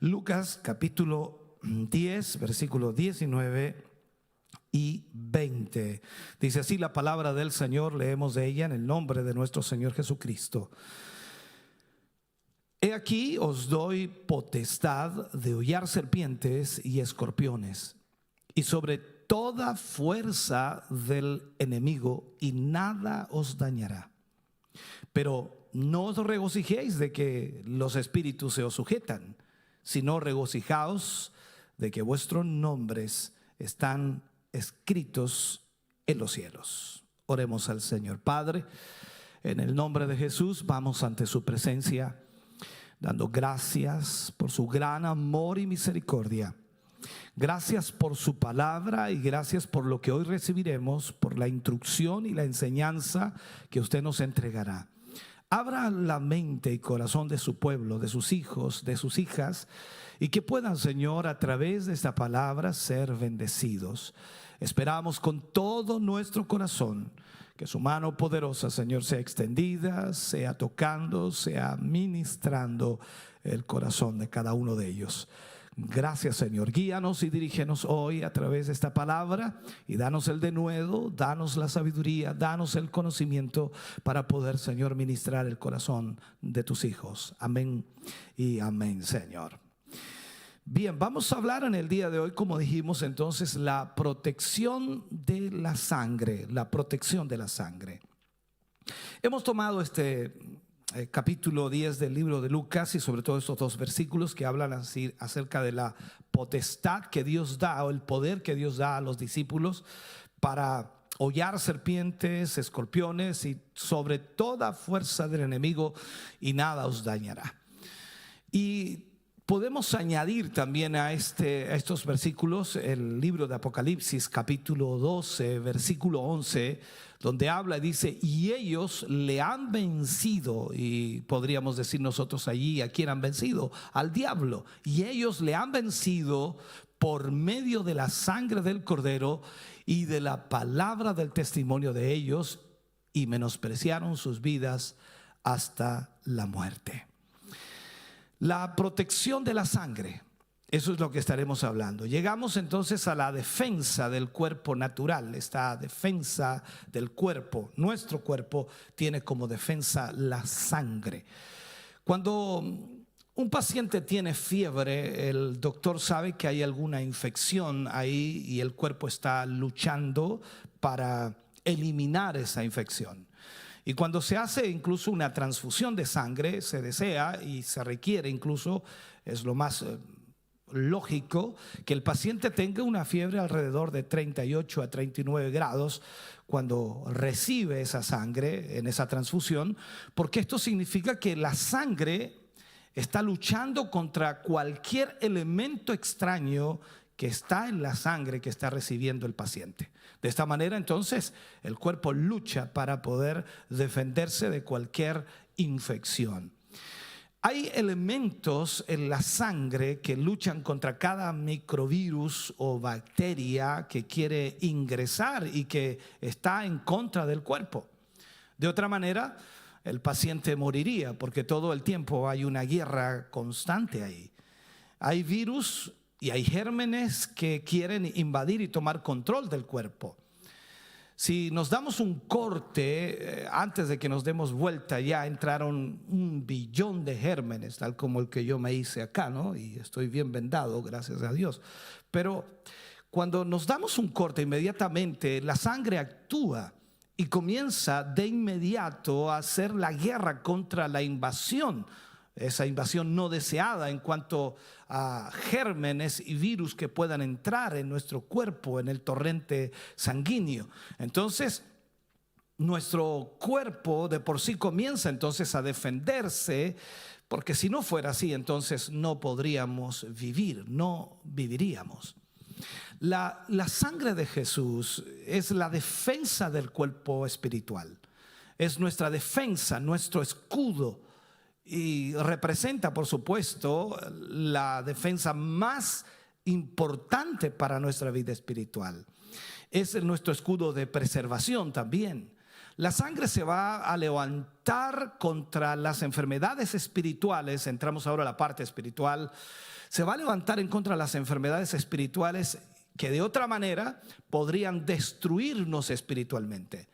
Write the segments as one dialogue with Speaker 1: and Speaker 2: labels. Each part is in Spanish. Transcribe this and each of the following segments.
Speaker 1: Lucas capítulo 10, versículos 19 y 20. Dice así la palabra del Señor, leemos de ella en el nombre de nuestro Señor Jesucristo. He aquí os doy potestad de hollar serpientes y escorpiones, y sobre toda fuerza del enemigo, y nada os dañará. Pero no os regocijéis de que los espíritus se os sujetan, sino regocijaos de que vuestros nombres están escritos en los cielos. Oremos al Señor. Padre, en el nombre de Jesús vamos ante su presencia, dando gracias por su gran amor y misericordia. Gracias por su palabra y gracias por lo que hoy recibiremos, por la instrucción y la enseñanza que usted nos entregará. Abra la mente y corazón de su pueblo, de sus hijos, de sus hijas, y que puedan, Señor, a través de esta palabra ser bendecidos. Esperamos con todo nuestro corazón que su mano poderosa, Señor, sea extendida, sea tocando, sea ministrando el corazón de cada uno de ellos. Gracias, Señor. Guíanos y dirígenos hoy a través de esta palabra y danos el denuedo, danos la sabiduría, danos el conocimiento para poder, Señor, ministrar el corazón de tus hijos. Amén y amén, Señor. Bien, vamos a hablar en el día de hoy, como dijimos entonces, la protección de la sangre, la protección de la sangre. Hemos tomado este capítulo 10 del libro de Lucas y sobre todo estos dos versículos que hablan así acerca de la potestad que Dios da o el poder que Dios da a los discípulos para hollar serpientes, escorpiones y sobre toda fuerza del enemigo, y nada os dañará. Y podemos añadir también a estos versículos el libro de Apocalipsis capítulo 12 versículo 11, donde habla y dice: y ellos le han vencido. Y podríamos decir nosotros allí, ¿a quién han vencido? Al diablo. Y ellos le han vencido por medio de la sangre del Cordero y de la palabra del testimonio de ellos, y menospreciaron sus vidas hasta la muerte. La protección de la sangre, eso es lo que estaremos hablando. Llegamos entonces a la defensa del cuerpo natural. Esta defensa del cuerpo, nuestro cuerpo tiene como defensa la sangre. Cuando un paciente tiene fiebre, el doctor sabe que hay alguna infección ahí y el cuerpo está luchando para eliminar esa infección. Y cuando se hace incluso una transfusión de sangre, se desea y se requiere incluso, es lo más lógico, que el paciente tenga una fiebre alrededor de 38 a 39 grados cuando recibe esa sangre en esa transfusión, porque esto significa que la sangre está luchando contra cualquier elemento extraño que está en la sangre que está recibiendo el paciente. De esta manera entonces el cuerpo lucha para poder defenderse de cualquier infección. Hay elementos en la sangre que luchan contra cada microvirus o bacteria que quiere ingresar y que está en contra del cuerpo. De otra manera, el paciente moriría porque todo el tiempo hay una guerra constante ahí. Hay virus y hay gérmenes que quieren invadir y tomar control del cuerpo. Si nos damos un corte, antes de que nos demos vuelta, ya entraron 1 billón de gérmenes, tal como el que yo me hice acá, ¿no? Y estoy bien vendado, gracias a Dios. Pero cuando nos damos un corte, inmediatamente la sangre actúa y comienza de inmediato a hacer la guerra contra la invasión. Esa invasión no deseada en cuanto a gérmenes y virus que puedan entrar en nuestro cuerpo, en el torrente sanguíneo. Entonces, nuestro cuerpo de por sí comienza entonces a defenderse, porque si no fuera así, entonces no podríamos vivir, no viviríamos. La sangre de Jesús es la defensa del cuerpo espiritual. Es nuestra defensa, nuestro escudo. Y representa, por supuesto, la defensa más importante para nuestra vida espiritual. Es nuestro escudo de preservación también. La sangre se va a levantar contra las enfermedades espirituales. Entramos ahora a la parte espiritual. Se va a levantar en contra de las enfermedades espirituales que de otra manera podrían destruirnos espiritualmente.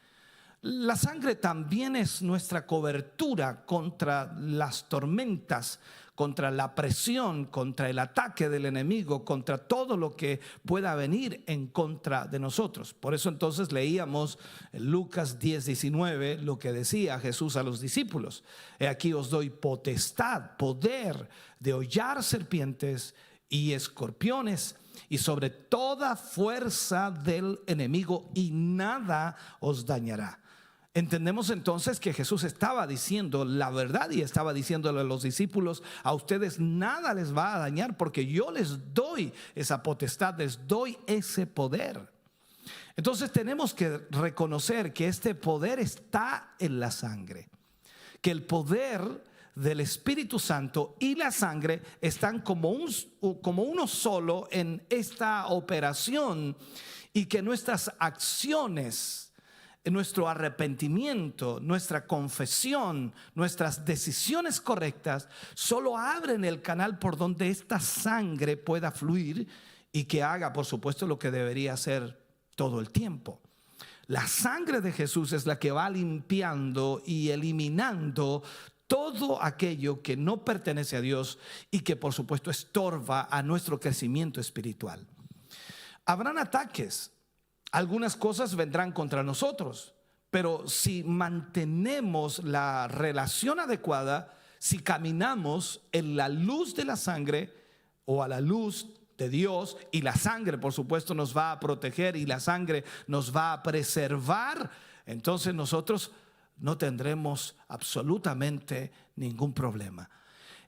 Speaker 1: La sangre también es nuestra cobertura contra las tormentas, contra la presión, contra el ataque del enemigo, contra todo lo que pueda venir en contra de nosotros. Por eso entonces leíamos en Lucas 10:19 lo que decía Jesús a los discípulos: he aquí os doy potestad, poder de hollar serpientes y escorpiones y sobre toda fuerza del enemigo, y nada os dañará. Entendemos entonces que Jesús estaba diciendo la verdad y estaba diciéndole a los discípulos: a ustedes nada les va a dañar porque yo les doy esa potestad, les doy ese poder. Entonces tenemos que reconocer que este poder está en la sangre, que el poder del Espíritu Santo y la sangre están como uno solo en esta operación, y que nuestras acciones, nuestro arrepentimiento, nuestra confesión, nuestras decisiones correctas solo abren el canal por donde esta sangre pueda fluir y que haga, por supuesto, lo que debería hacer todo el tiempo. La sangre de Jesús es la que va limpiando y eliminando todo aquello que no pertenece a Dios y que, por supuesto, estorba a nuestro crecimiento espiritual. Habrán ataques. Algunas cosas vendrán contra nosotros, pero si mantenemos la relación adecuada, si caminamos en la luz de la sangre o a la luz de Dios, y la sangre por supuesto nos va a proteger y la sangre nos va a preservar, entonces nosotros no tendremos absolutamente ningún problema.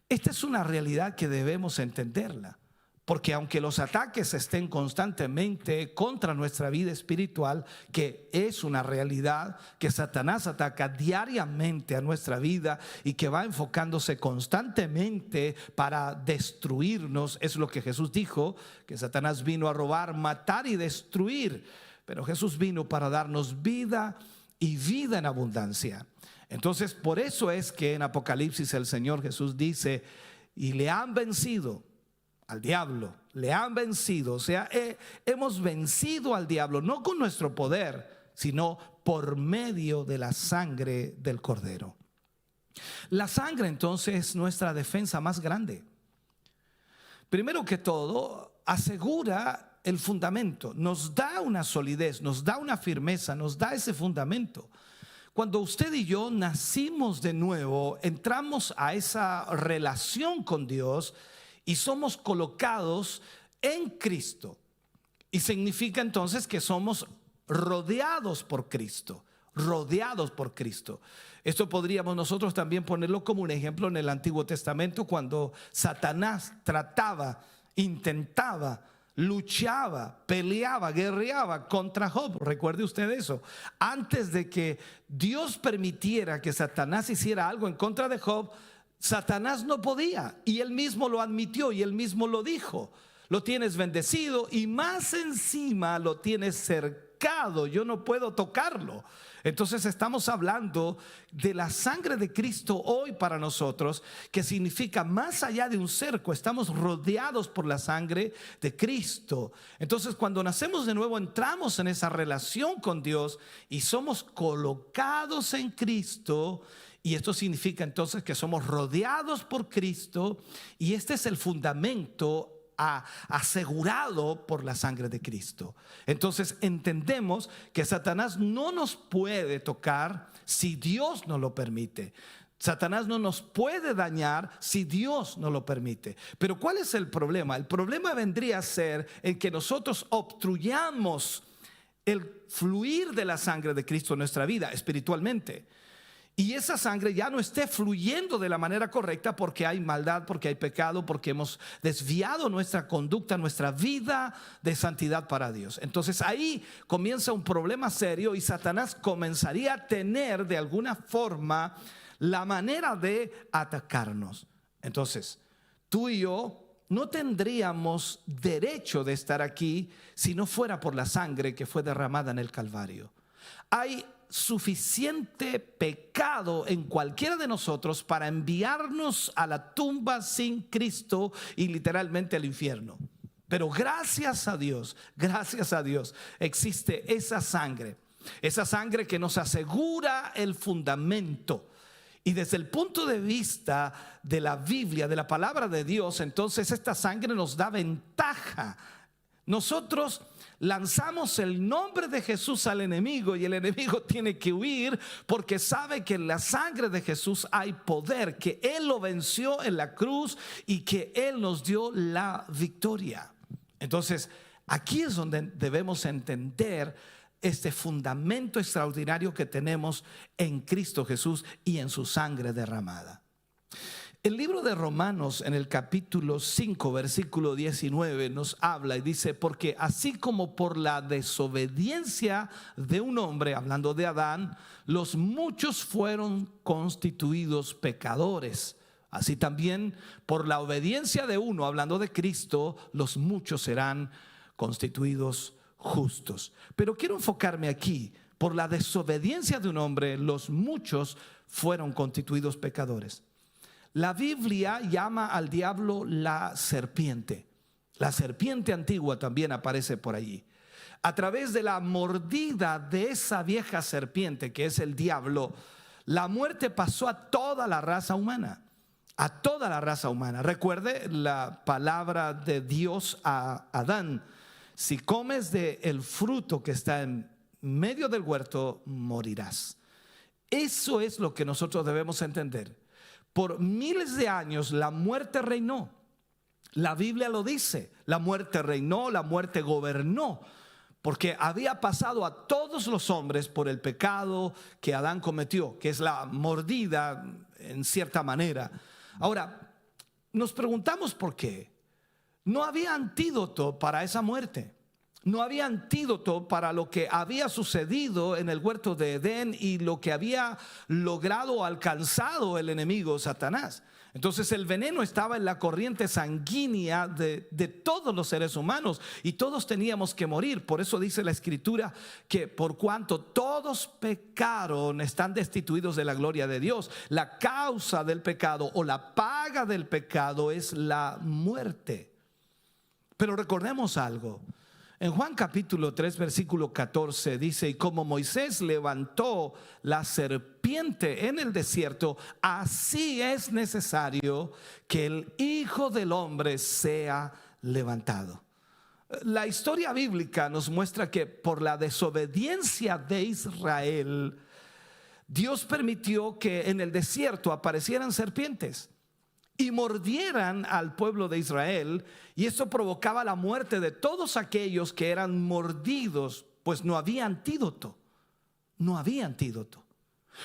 Speaker 1: Esta es una realidad que debemos entenderla. Porque aunque los ataques estén constantemente contra nuestra vida espiritual, que es una realidad, que Satanás ataca diariamente a nuestra vida y que va enfocándose constantemente para destruirnos, es lo que Jesús dijo, que Satanás vino a robar, matar y destruir, pero Jesús vino para darnos vida y vida en abundancia. Entonces, por eso es que en Apocalipsis el Señor Jesús dice: y le han vencido al diablo, le han vencido. O sea, hemos vencido al diablo no con nuestro poder, sino por medio de la sangre del Cordero. La sangre entonces es nuestra defensa más grande. Primero que todo, asegura el fundamento, nos da una solidez, nos da una firmeza, nos da ese fundamento. Cuando usted y yo nacimos de nuevo, entramos a esa relación con Dios y somos colocados en Cristo. Y significa entonces que somos rodeados por Cristo. Rodeados por Cristo. Esto podríamos nosotros también ponerlo como un ejemplo en el Antiguo Testamento, cuando Satanás trataba, intentaba, luchaba, peleaba, guerreaba contra Job. Recuerde usted eso. Antes de que Dios permitiera que Satanás hiciera algo en contra de Job, Satanás no podía, y él mismo lo admitió y él mismo lo dijo: lo tienes bendecido y más encima lo tienes cercado, yo no puedo tocarlo. Entonces estamos hablando de la sangre de Cristo hoy para nosotros, que significa más allá de un cerco, estamos rodeados por la sangre de Cristo. Entonces cuando nacemos de nuevo, entramos en esa relación con Dios y somos colocados en Cristo. Y esto significa entonces que somos rodeados por Cristo, y este es el fundamento asegurado por la sangre de Cristo. Entonces entendemos que Satanás no nos puede tocar si Dios no lo permite. Satanás no nos puede dañar si Dios no lo permite. Pero ¿cuál es el problema? El problema vendría a ser en que nosotros obstruyamos el fluir de la sangre de Cristo en nuestra vida espiritualmente, y esa sangre ya no esté fluyendo de la manera correcta porque hay maldad, porque hay pecado, porque hemos desviado nuestra conducta, nuestra vida de santidad para Dios. Entonces ahí comienza un problema serio, y Satanás comenzaría a tener de alguna forma la manera de atacarnos. Entonces tú y yo no tendríamos derecho de estar aquí si no fuera por la sangre que fue derramada en el Calvario. Hay suficiente pecado en cualquiera de nosotros para enviarnos a la tumba sin Cristo y literalmente al infierno. Pero gracias a Dios, existe esa sangre que nos asegura el fundamento. Y desde el punto de vista de la Biblia, de la palabra de Dios, entonces esta sangre nos da ventaja. Nosotros lanzamos el nombre de Jesús al enemigo y el enemigo tiene que huir porque sabe que en la sangre de Jesús hay poder, que Él lo venció en la cruz y que Él nos dio la victoria. Entonces, aquí es donde debemos entender este fundamento extraordinario que tenemos en Cristo Jesús y en su sangre derramada. El libro de Romanos, en el capítulo 5, versículo 19, nos habla y dice: porque así como por la desobediencia de un hombre, hablando de Adán, los muchos fueron constituidos pecadores, así también por la obediencia de uno, hablando de Cristo, los muchos serán constituidos justos. Pero quiero enfocarme aquí: por la desobediencia de un hombre, los muchos fueron constituidos pecadores. La Biblia llama al diablo la serpiente. La serpiente antigua también aparece por allí. A través de la mordida de esa vieja serpiente que es el diablo, la muerte pasó a toda la raza humana. A toda la raza humana. Recuerde la palabra de Dios a Adán: si comes del fruto que está en medio del huerto, morirás. Eso es lo que nosotros debemos entender. Por miles de años la muerte reinó. La Biblia lo dice: la muerte reinó, la muerte gobernó, porque había pasado a todos los hombres por el pecado que Adán cometió, que es la mordida en cierta manera. Ahora, nos preguntamos por qué. No había antídoto para esa muerte. No había antídoto para lo que había sucedido en el huerto de Edén y lo que había logrado o alcanzado el enemigo Satanás. Entonces el veneno estaba en la corriente sanguínea de todos los seres humanos y todos teníamos que morir. Por eso dice la Escritura que por cuanto todos pecaron, están destituidos de la gloria de Dios. La causa del pecado o la paga del pecado es la muerte. Pero recordemos algo. En Juan capítulo 3 versículo 14 dice: y como Moisés levantó la serpiente en el desierto, así es necesario que el Hijo del Hombre sea levantado. La historia bíblica nos muestra que por la desobediencia de Israel, Dios permitió que en el desierto aparecieran serpientes y mordieran al pueblo de Israel, y esto provocaba la muerte de todos aquellos que eran mordidos, pues no había antídoto. No había antídoto.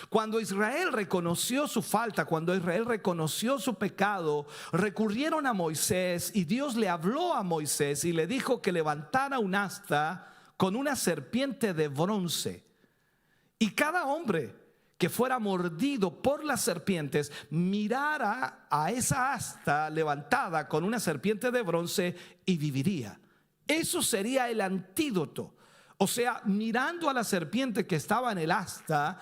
Speaker 1: Cuando Israel reconoció su falta, cuando Israel reconoció su pecado, recurrieron a Moisés y Dios le habló a Moisés y le dijo que levantara un asta con una serpiente de bronce, y cada hombre que fuera mordido por las serpientes mirara a esa asta levantada con una serpiente de bronce y viviría. Eso sería el antídoto. O sea, mirando a la serpiente que estaba en el asta,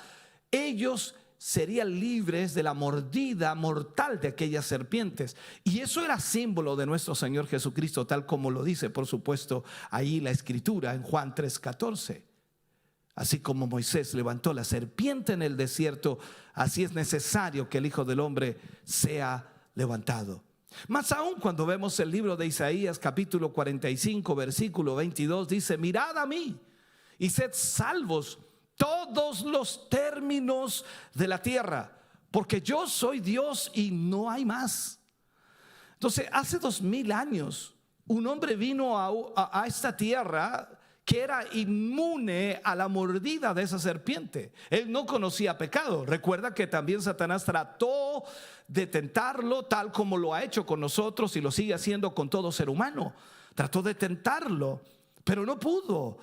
Speaker 1: ellos serían libres de la mordida mortal de aquellas serpientes. Y eso era símbolo de nuestro Señor Jesucristo, tal como lo dice, por supuesto, ahí la Escritura en Juan 3:14. Así como Moisés levantó la serpiente en el desierto, así es necesario que el Hijo del Hombre sea levantado. Más aún cuando vemos el libro de Isaías capítulo 45 versículo 22, dice: mirad a mí y sed salvos todos los términos de la tierra, porque yo soy Dios y no hay más. Entonces, hace 2000 años un hombre vino a esta tierra que era inmune a la mordida de esa serpiente. Él no conocía pecado. Recuerda que también Satanás trató de tentarlo, tal como lo ha hecho con nosotros y lo sigue haciendo con todo ser humano. Trató de tentarlo, pero no pudo.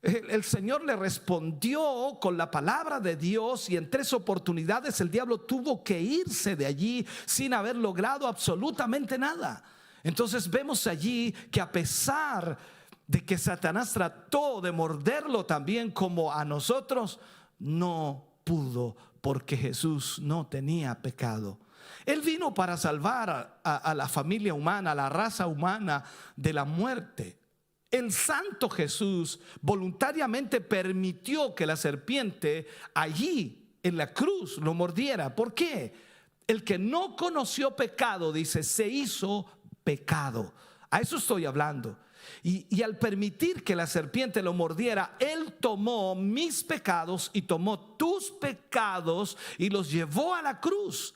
Speaker 1: El Señor le respondió con la palabra de Dios, y en 3 oportunidades el diablo tuvo que irse de allí sin haber logrado absolutamente nada. Entonces vemos allí que a pesar de que Satanás trató de morderlo también como a nosotros, no pudo, porque Jesús no tenía pecado. Él vino para salvar a la familia humana, a la raza humana de la muerte. El santo Jesús voluntariamente permitió que la serpiente allí en la cruz lo mordiera. ¿Por qué? El que no conoció pecado, dice, se hizo pecado. A eso estoy hablando. Y al permitir que la serpiente lo mordiera, Él tomó mis pecados y tomó tus pecados y los llevó a la cruz.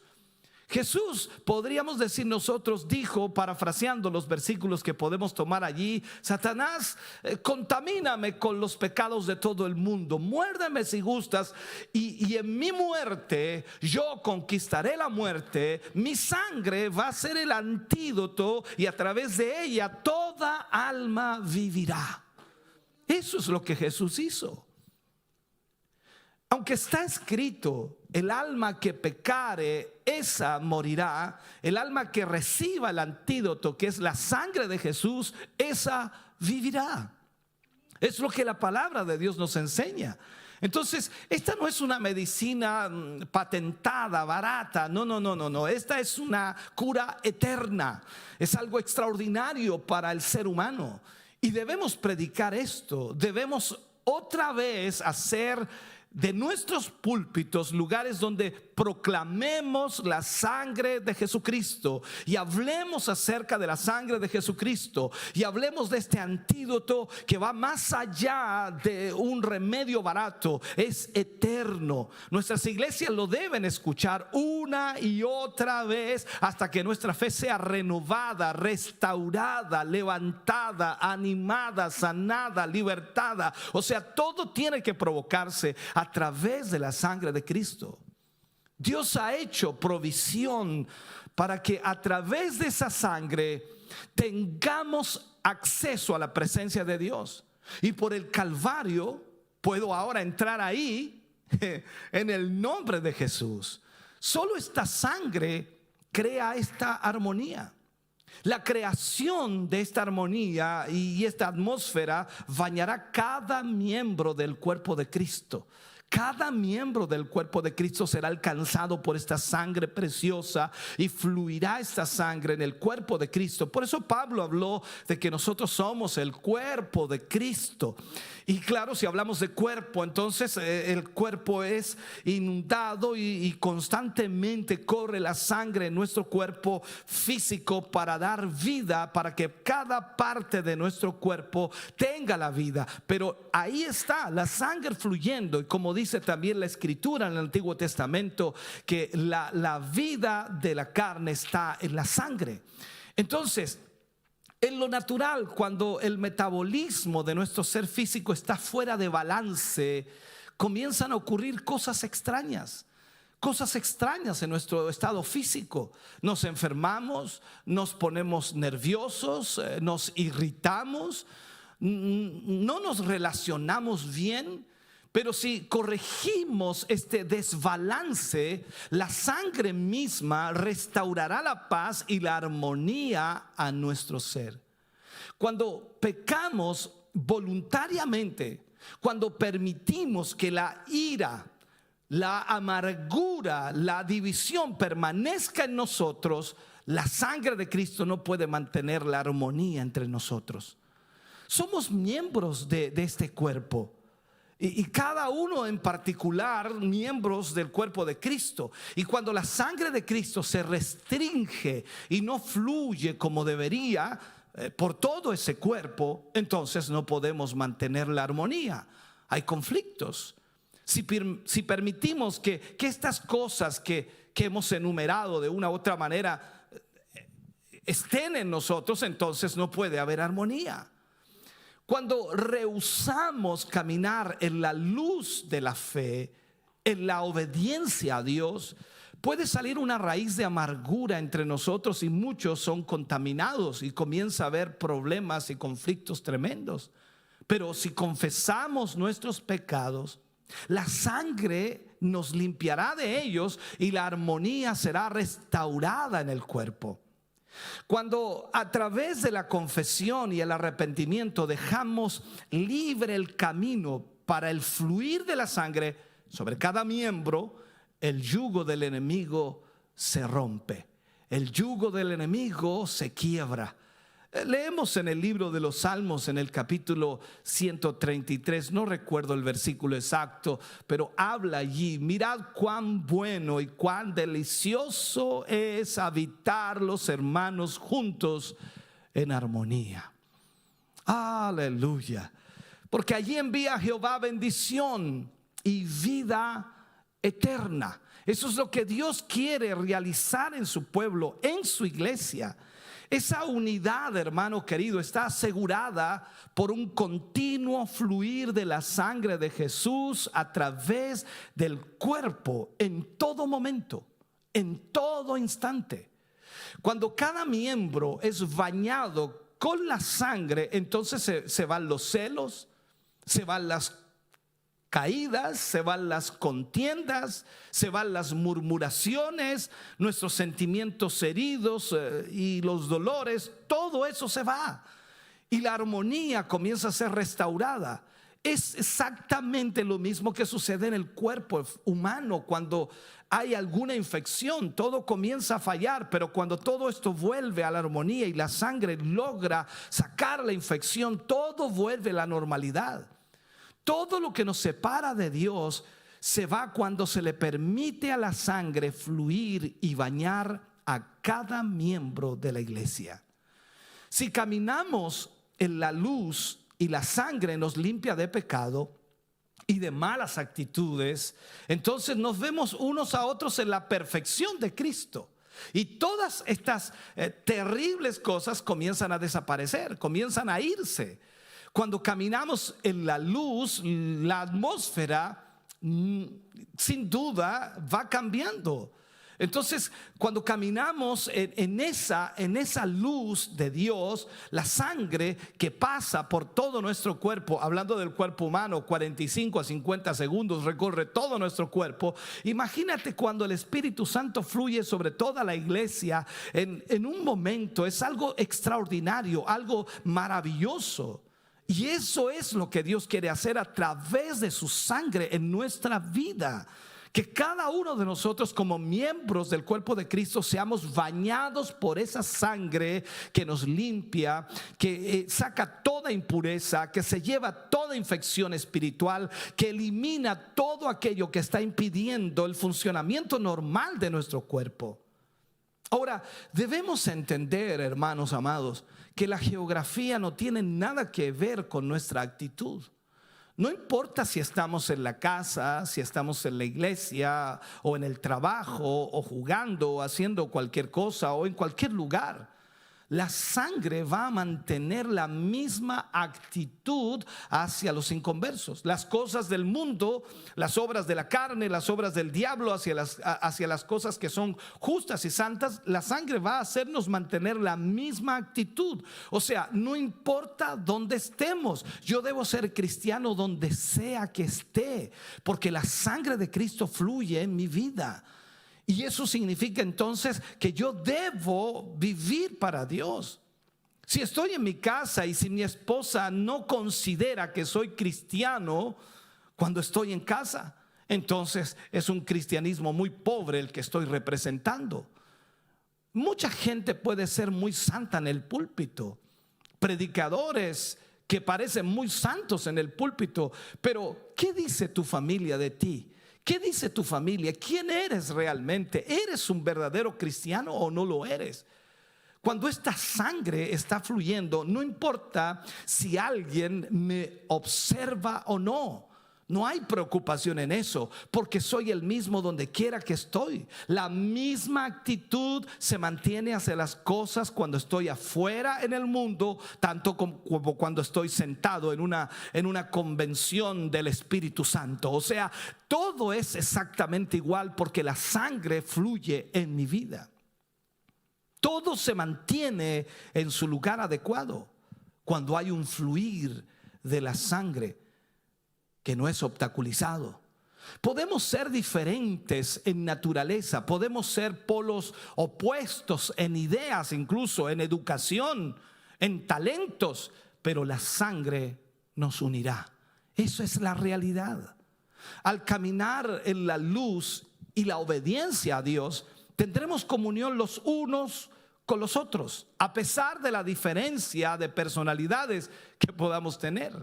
Speaker 1: Jesús, podríamos decir nosotros, dijo, parafraseando los versículos que podemos tomar allí: Satanás, contamíname con los pecados de todo el mundo, muérdeme si gustas, y en mi muerte yo conquistaré la muerte. Mi sangre va a ser el antídoto y a través de ella toda alma vivirá. Eso es lo que Jesús hizo. Aunque está escrito, el alma que pecare, esa morirá. El alma que reciba el antídoto, que es la sangre de Jesús, esa vivirá. Es lo que la palabra de Dios nos enseña. Entonces, esta no es una medicina patentada, barata. No. Esta es una cura eterna. Es algo extraordinario para el ser humano. Y debemos predicar esto. Debemos otra vez hacer de nuestros púlpitos lugares donde proclamemos la sangre de Jesucristo y hablemos acerca de la sangre de Jesucristo y hablemos de este antídoto que va más allá de un remedio barato, es eterno. Nuestras iglesias lo deben escuchar una y otra vez hasta que nuestra fe sea renovada, restaurada, levantada, animada, sanada, libertada. O sea, todo tiene que provocarse a través de la sangre de Cristo. Dios ha hecho provisión para que a través de esa sangre tengamos acceso a la presencia de Dios. Y por el Calvario puedo ahora entrar ahí en el nombre de Jesús. Solo esta sangre crea esta armonía. La creación de esta armonía y esta atmósfera bañará cada miembro del cuerpo de Cristo. Cada miembro del cuerpo de Cristo será alcanzado por esta sangre preciosa y fluirá esta sangre en el cuerpo de Cristo. Por eso Pablo habló de que nosotros somos el cuerpo de Cristo. Y claro, si hablamos de cuerpo, entonces el cuerpo es inundado y constantemente corre la sangre en nuestro cuerpo físico para dar vida, para que cada parte de nuestro cuerpo tenga la vida. Pero ahí está la sangre fluyendo, y como dice también la escritura en el Antiguo Testamento, que la vida de la carne está en la sangre. Entonces, en lo natural, cuando el metabolismo de nuestro ser físico está fuera de balance, comienzan a ocurrir cosas extrañas en nuestro estado físico. Nos enfermamos, nos ponemos nerviosos, nos irritamos, no nos relacionamos bien. Pero si corregimos este desbalance, la sangre misma restaurará la paz y la armonía a nuestro ser. Cuando pecamos voluntariamente, cuando permitimos que la ira, la amargura, la división permanezca en nosotros, la sangre de Cristo no puede mantener la armonía entre nosotros. Somos miembros de este cuerpo. Y cada uno en particular miembros del cuerpo de Cristo. Y cuando la sangre de Cristo se restringe y no fluye como debería por todo ese cuerpo, entonces no podemos mantener la armonía. Hay conflictos. Si permitimos que estas cosas que hemos enumerado de una u otra manera estén en nosotros, entonces no puede haber armonía. Cuando rehusamos caminar en la luz de la fe, en la obediencia a Dios, puede salir una raíz de amargura entre nosotros y muchos son contaminados y comienza a haber problemas y conflictos tremendos. Pero si confesamos nuestros pecados, la sangre nos limpiará de ellos y la armonía será restaurada en el cuerpo. Cuando a través de la confesión y el arrepentimiento dejamos libre el camino para el fluir de la sangre, sobre cada miembro, el yugo del enemigo se rompe. El yugo del enemigo se quiebra. Leemos en el libro de los Salmos, en el capítulo 133, no recuerdo el versículo exacto, pero habla allí: mirad cuán bueno y cuán delicioso es habitar los hermanos juntos en armonía. Aleluya. Porque allí envía Jehová bendición y vida eterna. Eso es lo que Dios quiere realizar en su pueblo, en su iglesia. Esa unidad, hermano querido, está asegurada por un continuo fluir de la sangre de Jesús a través del cuerpo en todo momento, en todo instante. Cuando cada miembro es bañado con la sangre, entonces se van los celos, se van las caídas, se van las contiendas, se van las murmuraciones, nuestros sentimientos heridos y los dolores, todo eso se va y la armonía comienza a ser restaurada. Es exactamente lo mismo que sucede en el cuerpo humano. Cuando hay alguna infección, todo comienza a fallar, pero cuando todo esto vuelve a la armonía y la sangre logra sacar la infección, todo vuelve a la normalidad. Todo lo que nos separa de Dios se va cuando se le permite a la sangre fluir y bañar a cada miembro de la iglesia. Si caminamos en la luz y la sangre nos limpia de pecado y de malas actitudes, entonces nos vemos unos a otros en la perfección de Cristo. Y todas estas terribles cosas comienzan a desaparecer, comienzan a irse. Cuando caminamos en la luz, la atmósfera sin duda va cambiando. Entonces, cuando caminamos en esa luz de Dios, la sangre que pasa por todo nuestro cuerpo, hablando del cuerpo humano, 45 a 50 segundos recorre todo nuestro cuerpo. Imagínate cuando el Espíritu Santo fluye sobre toda la iglesia en un momento. Es algo extraordinario, algo maravilloso. Y eso es lo que Dios quiere hacer a través de su sangre en nuestra vida. Que cada uno de nosotros como miembros del cuerpo de Cristo seamos bañados por esa sangre que nos limpia, que saca toda impureza, que se lleva toda infección espiritual, que elimina todo aquello que está impidiendo el funcionamiento normal de nuestro cuerpo. Ahora, debemos entender, hermanos amados, que la geografía no tiene nada que ver con nuestra actitud. No importa si estamos en la casa, si estamos en la iglesia o en el trabajo o jugando o haciendo cualquier cosa o en cualquier lugar. La sangre va a mantener la misma actitud hacia los inconversos. Las cosas del mundo, las obras de la carne, las obras del diablo hacia las cosas que son justas y santas, la sangre va a hacernos mantener la misma actitud. O sea, no importa dónde estemos, yo debo ser cristiano donde sea que esté, porque la sangre de Cristo fluye en mi vida. Y eso significa entonces que yo debo vivir para Dios. Si estoy en mi casa y si mi esposa no considera que soy cristiano cuando estoy en casa, entonces es un cristianismo muy pobre el que estoy representando. Mucha gente puede ser muy santa en el púlpito, predicadores que parecen muy santos en el púlpito, pero ¿qué dice tu familia de ti? ¿Qué dice tu familia? ¿Quién eres realmente? ¿Eres un verdadero cristiano o no lo eres? Cuando esta sangre está fluyendo, no importa si alguien me observa o no. No hay preocupación en eso, porque soy el mismo donde quiera que estoy. La misma actitud se mantiene hacia las cosas cuando estoy afuera en el mundo, tanto como cuando estoy sentado en una convención del Espíritu Santo. O sea, todo es exactamente igual porque la sangre fluye en mi vida. Todo se mantiene en su lugar adecuado cuando hay un fluir de la sangre que no es obstaculizado. Podemos ser diferentes en naturaleza, podemos ser polos opuestos en ideas, incluso en educación, en talentos, pero la sangre nos unirá. Eso es la realidad. Al caminar en la luz y la obediencia a Dios, tendremos comunión los unos con los otros, a pesar de la diferencia de personalidades que podamos tener.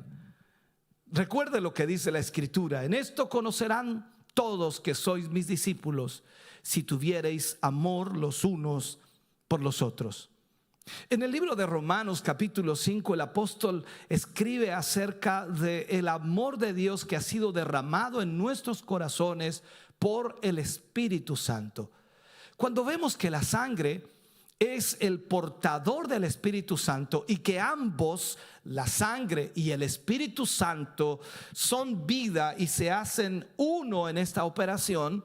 Speaker 1: Recuerde lo que dice la Escritura: en esto conocerán todos que sois mis discípulos, si tuviereis amor los unos por los otros. En el libro de Romanos capítulo 5, el apóstol escribe acerca del amor de Dios que ha sido derramado en nuestros corazones por el Espíritu Santo. Cuando vemos que la sangre es el portador del Espíritu Santo y que ambos, la sangre y el Espíritu Santo, son vida y se hacen uno en esta operación,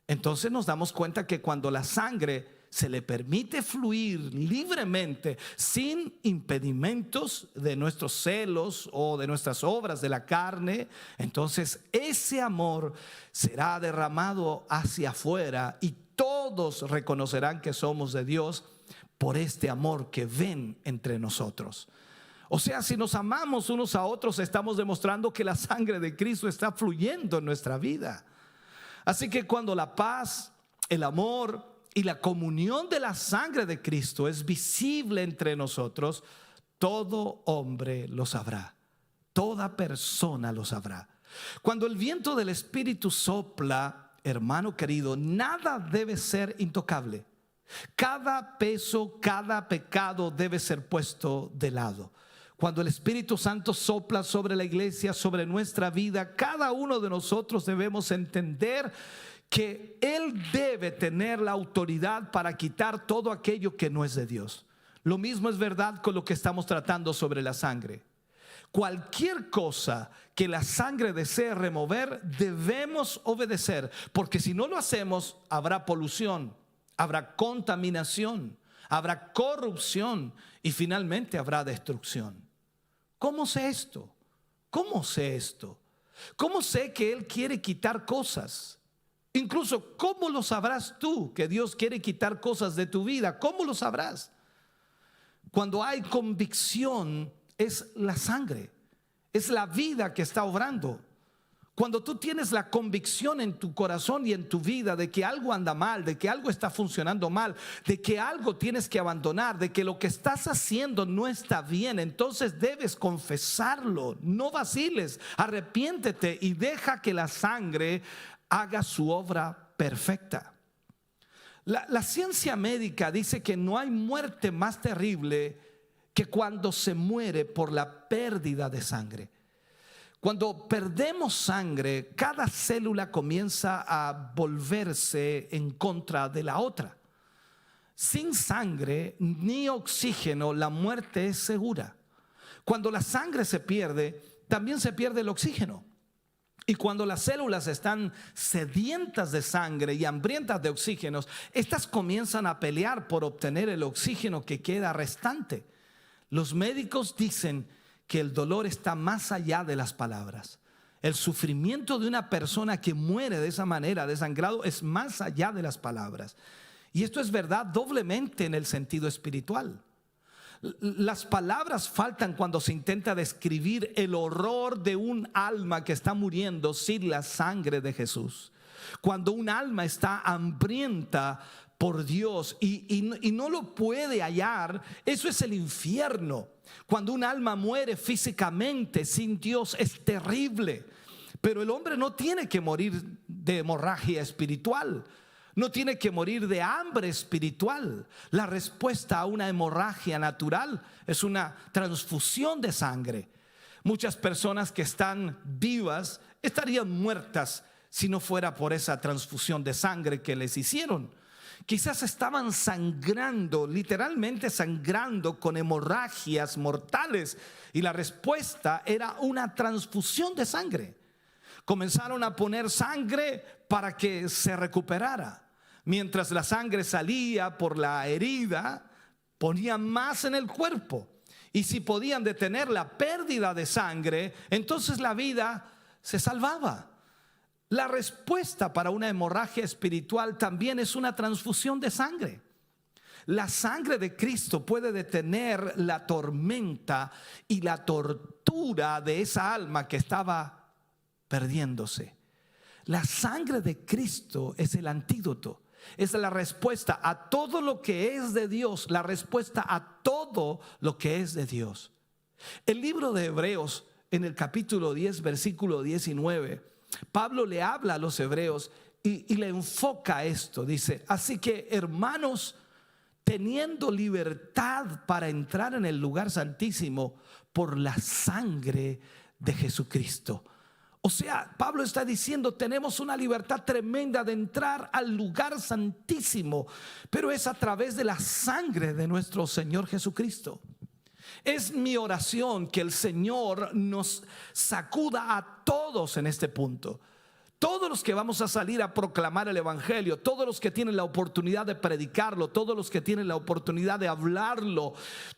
Speaker 1: entonces nos damos cuenta que cuando la sangre se le permite fluir libremente, sin impedimentos de nuestros celos o de nuestras obras de la carne, entonces ese amor será derramado hacia afuera y todos reconocerán que somos de Dios por este amor que ven entre nosotros. O sea, si nos amamos unos a otros, estamos demostrando que la sangre de Cristo está fluyendo en nuestra vida. Así que cuando la paz, el amor y la comunión de la sangre de Cristo es visible entre nosotros, todo hombre lo sabrá, toda persona lo sabrá. Cuando el viento del Espíritu sopla, hermano querido, nada debe ser intocable. Cada peso, cada pecado debe ser puesto de lado. Cuando el Espíritu Santo sopla sobre la iglesia, sobre nuestra vida, cada uno de nosotros debemos entender que Él debe tener la autoridad para quitar todo aquello que no es de Dios. Lo mismo es verdad con lo que estamos tratando sobre la sangre. Cualquier cosa que la sangre desee remover, debemos obedecer, porque si no lo hacemos, habrá polución, habrá contaminación, habrá corrupción y finalmente habrá destrucción. ¿Cómo sé esto? ¿Cómo sé esto? ¿Cómo sé que Él quiere quitar cosas? Incluso, ¿cómo lo sabrás tú que Dios quiere quitar cosas de tu vida? ¿Cómo lo sabrás? Cuando hay convicción, es la sangre, es la vida que está obrando. Cuando tú tienes la convicción en tu corazón y en tu vida de que algo anda mal, de que algo está funcionando mal, de que algo tienes que abandonar, de que lo que estás haciendo no está bien, entonces debes confesarlo. No vaciles, arrepiéntete y deja que la sangre haga su obra perfecta. La ciencia médica dice que no hay muerte más terrible que cuando se muere por la pérdida de sangre. Cuando perdemos sangre, cada célula comienza a volverse en contra de la otra. Sin sangre ni oxígeno, la muerte es segura. Cuando la sangre se pierde, también se pierde el oxígeno. Y cuando las células están sedientas de sangre y hambrientas de oxígenos, estas comienzan a pelear por obtener el oxígeno que queda restante. Los médicos dicen que el dolor está más allá de las palabras. El sufrimiento de una persona que muere de esa manera, desangrado, es más allá de las palabras. Y esto es verdad doblemente en el sentido espiritual. Las palabras faltan cuando se intenta describir el horror de un alma que está muriendo sin la sangre de Jesús. Cuando un alma está hambrienta por Dios y no lo puede hallar, eso es el infierno. Cuando un alma muere físicamente sin Dios es terrible. Pero el hombre no tiene que morir de hemorragia espiritual. No tiene que morir de hambre espiritual. La respuesta a una hemorragia natural es una transfusión de sangre. Muchas personas que están vivas estarían muertas si no fuera por esa transfusión de sangre que les hicieron. Quizás estaban sangrando, literalmente sangrando con hemorragias mortales, y la respuesta era una transfusión de sangre. Comenzaron a poner sangre para que se recuperara. Mientras la sangre salía por la herida, ponían más en el cuerpo. Y si podían detener la pérdida de sangre, entonces la vida se salvaba. La respuesta para una hemorragia espiritual también es una transfusión de sangre. La sangre de Cristo puede detener la tormenta y la tortura de esa alma que estaba perdiéndose. La sangre de Cristo es el antídoto. Es la respuesta a todo lo que es de Dios, la respuesta a todo lo que es de Dios. El libro de Hebreos, en el capítulo 10, versículo 19, Pablo le habla a los hebreos y le enfoca esto. Dice: así que, hermanos, teniendo libertad para entrar en el lugar santísimo por la sangre de Jesucristo. O sea, Pablo está diciendo: tenemos una libertad tremenda de entrar al lugar santísimo, pero es a través de la sangre de nuestro Señor Jesucristo. Es mi oración que el Señor nos sacuda a todos en este punto. Todos los que vamos a salir a proclamar el evangelio, todos los que tienen la oportunidad de predicarlo, todos los que tienen la oportunidad de hablarlo,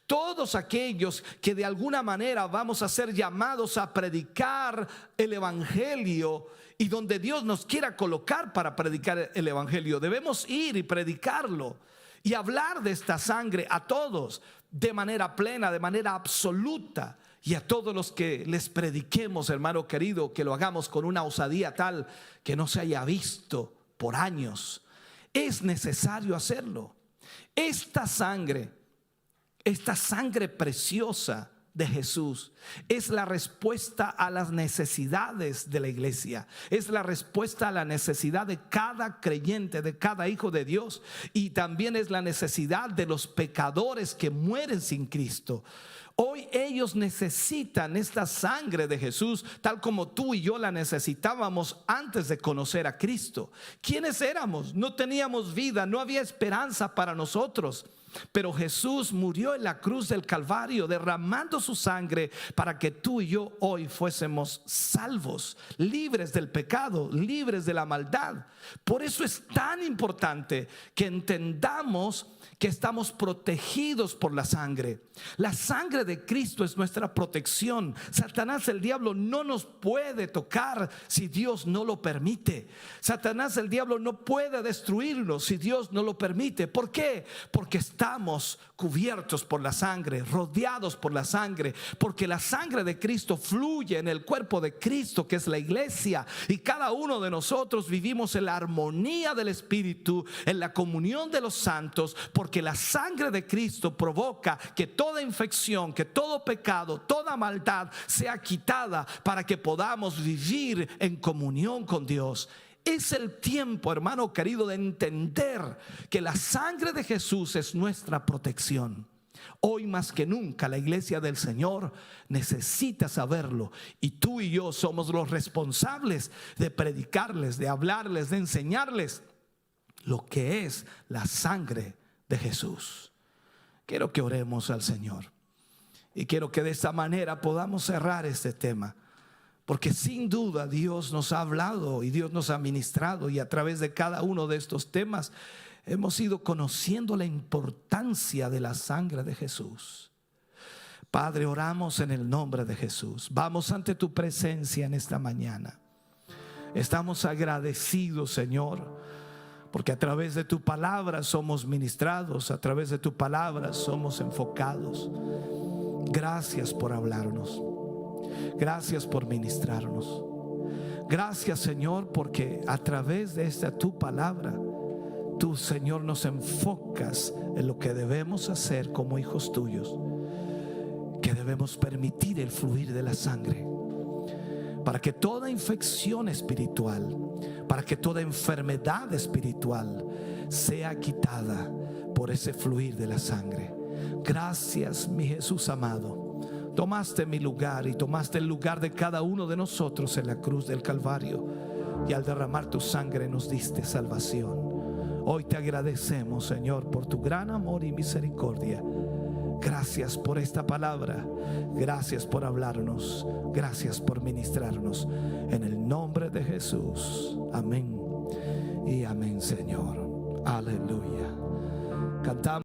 Speaker 1: todos aquellos que de alguna manera vamos a ser llamados a predicar el evangelio, y donde Dios nos quiera colocar para predicar el evangelio, debemos ir y predicarlo y hablar de esta sangre a todos de manera plena, de manera absoluta. Y a todos los que les prediquemos, hermano querido, que lo hagamos con una osadía tal que no se haya visto por años. Es necesario hacerlo. Esta sangre preciosa de Jesús es la respuesta a las necesidades de la iglesia. Es la respuesta a la necesidad de cada creyente, de cada hijo de Dios. Y también es la necesidad de los pecadores que mueren sin Cristo. Hoy ellos necesitan esta sangre de Jesús, tal como tú y yo la necesitábamos antes de conocer a Cristo. ¿Quiénes éramos? No teníamos vida, no había esperanza para nosotros. Pero Jesús murió en la cruz del Calvario, derramando su sangre para que tú y yo hoy fuésemos salvos, libres del pecado, libres de la maldad. Por eso es tan importante que entendamos que estamos protegidos por la sangre. La sangre de Cristo es nuestra protección. Satanás, el diablo, no nos puede tocar si Dios no lo permite. Satanás, el diablo, no puede destruirnos si Dios no lo permite. ¿Por qué? Porque estamos cubiertos por la sangre, rodeados por la sangre, porque la sangre de Cristo fluye en el cuerpo de Cristo, que es la iglesia, y cada uno de nosotros vivimos en la armonía del Espíritu, en la comunión de los santos, porque la sangre de Cristo provoca que toda infección, que todo pecado, toda maldad sea quitada para que podamos vivir en comunión con Dios. Es el tiempo, hermano querido, de entender que la sangre de Jesús es nuestra protección. Hoy más que nunca la iglesia del Señor necesita saberlo, y tú y yo somos los responsables de predicarles, de hablarles, de enseñarles lo que es la sangre de Jesús. Quiero que oremos al Señor, y quiero que de esta manera podamos cerrar este tema. Porque sin duda Dios nos ha hablado y Dios nos ha ministrado, y a través de cada uno de estos temas hemos ido conociendo la importancia de la sangre de Jesús. Padre, oramos en el nombre de Jesús. Vamos ante tu presencia en esta mañana. Estamos agradecidos, Señor, porque a través de tu palabra somos ministrados, a través de tu palabra somos enfocados. Gracias por hablarnos. Gracias por ministrarnos. Gracias, Señor, porque a través de esta tu palabra, tú, Señor, nos enfocas en lo que debemos hacer como hijos tuyos, que debemos permitir el fluir de la sangre para que toda infección espiritual, para que toda enfermedad espiritual sea quitada por ese fluir de la sangre. Gracias, mi Jesús amado. Tomaste mi lugar y tomaste el lugar de cada uno de nosotros en la cruz del Calvario, y al derramar tu sangre nos diste salvación. Hoy te agradecemos, Señor, por tu gran amor y misericordia. Gracias por esta palabra. Gracias por hablarnos. Gracias por ministrarnos. En el nombre de Jesús. Amén y amén, Señor. Aleluya. Cantamos.